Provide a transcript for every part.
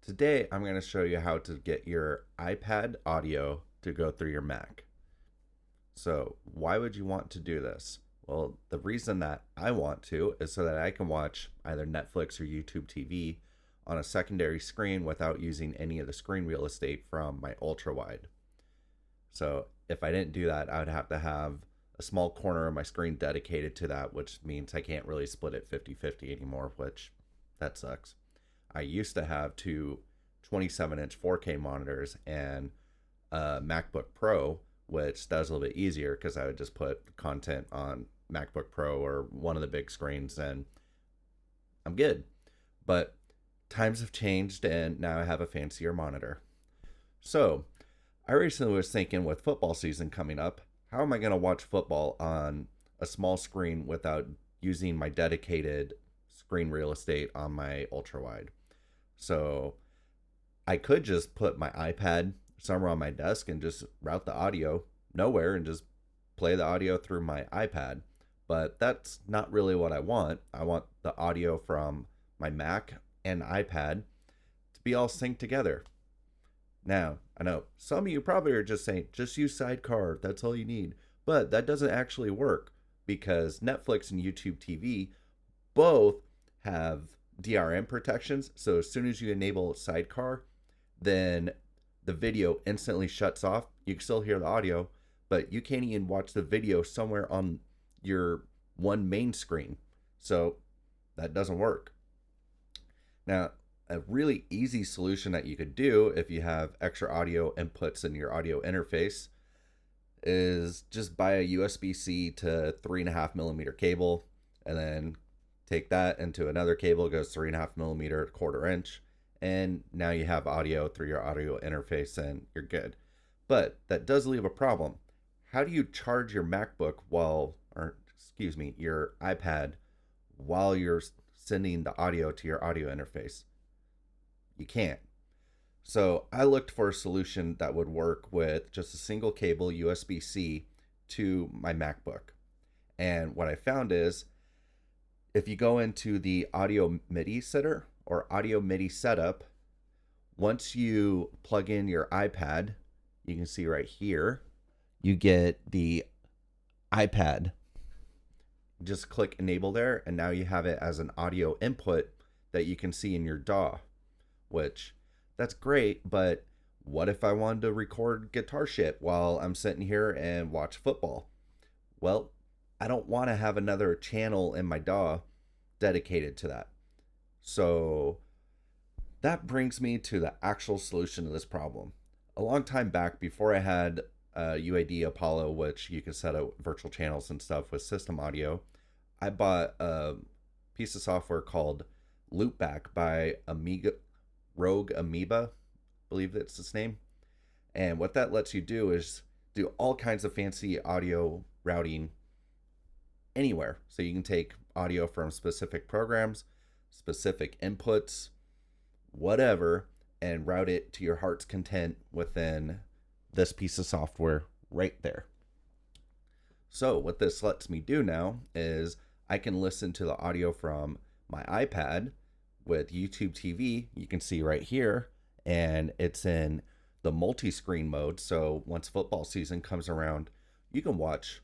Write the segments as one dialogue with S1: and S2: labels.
S1: Today, I'm going to show you how to get your iPad audio to go through your Mac. So, why would you want to do this? Well, the reason that I want to is so that I can watch either Netflix or YouTube TV on a secondary screen without using any of the screen real estate from my ultrawide. So, if I didn't do that, I would have to have a small corner of my screen dedicated to that, which means I can't really split it 50-50 anymore, which that sucks. I used to have two 27-inch 4K monitors and a MacBook Pro, which that was a little bit easier because I would just put content on MacBook Pro or one of the big screens and I'm good. But times have changed and now I have a fancier monitor. So I recently was thinking, with football season coming up, how am I going to watch football on a small screen without using my dedicated screen real estate on my ultrawide? So I could just put my iPad somewhere on my desk and just route the audio nowhere and just play the audio through my iPad. But that's not really what I want. I want the audio from my Mac and iPad to be all synced together. Now, I know some of you probably are just saying, just use sidecar, that's all you need. But that doesn't actually work because Netflix and YouTube TV both have DRM protections. So as soon as you enable sidecar, then the video instantly shuts off. You can still hear the audio, but you can't even watch the video somewhere on your one main screen. So that doesn't work. Now, a really easy solution that you could do if you have extra audio inputs in your audio interface is just buy a USB-C to 3.5mm cable and then take that into another cable. It goes 3.5mm, 1/4 inch, and now you have audio through your audio interface and you're good. But that does leave a problem. How do you charge your MacBook your iPad while you're sending the audio to your audio interface? You can't. So I looked for a solution that would work with just a single cable USB-C to my MacBook. And what I found is, if you go into the audio Midi setter or audio Midi setup, once you plug in your iPad, you can see right here, you get the iPad. Just click enable there, and now you have it as an audio input that you can see in your DAW, which that's great. But what if I wanted to record guitar shit while I'm sitting here and watch football? Well, I don't want to have another channel in my DAW dedicated to that. So that brings me to the actual solution to this problem. A long time back, before I had UAD Apollo, which you can set up virtual channels and stuff with system audio, I bought a piece of software called Loopback by Amoeba, I believe that's its name. And what that lets you do is do all kinds of fancy audio routing anywhere. So you can take audio from specific programs, specific inputs, whatever, and route it to your heart's content within this piece of software right there. So what this lets me do now is I can listen to the audio from my iPad with YouTube TV. You can see right here, and it's in the multi-screen mode. So once football season comes around, you can watch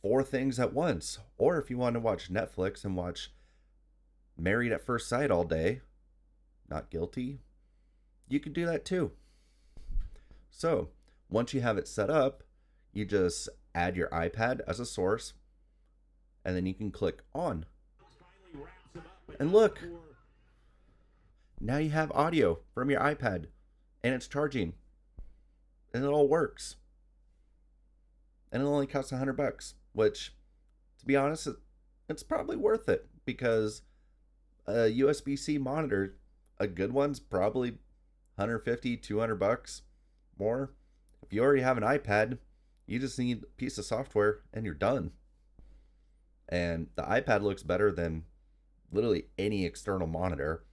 S1: 4 things at once. Or if you want to watch Netflix and watch Married at First Sight all day, not guilty, you could do that too. So once you have it set up, you just add your iPad as a source, and then you can click on. And look, now you have audio from your iPad, and it's charging, and it all works. And it only costs $100, which, to be honest, it's probably worth it, because a USB-C monitor, a good one's probably $150, $200 more. If you already have an iPad, you just need a piece of software and you're done. And the iPad looks better than literally any external monitor.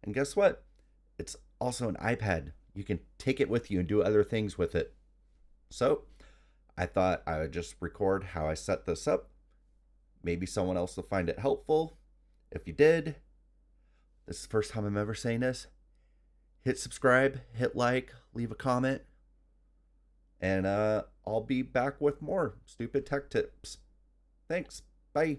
S1: And guess what? It's also an iPad. You can take it with you and do other things with it. So I thought I would just record how I set this up. Maybe someone else will find it helpful. If you did, this is the first time I'm ever saying this, hit subscribe, hit like, leave a comment, and I'll be back with more stupid tech tips. Thanks. Bye.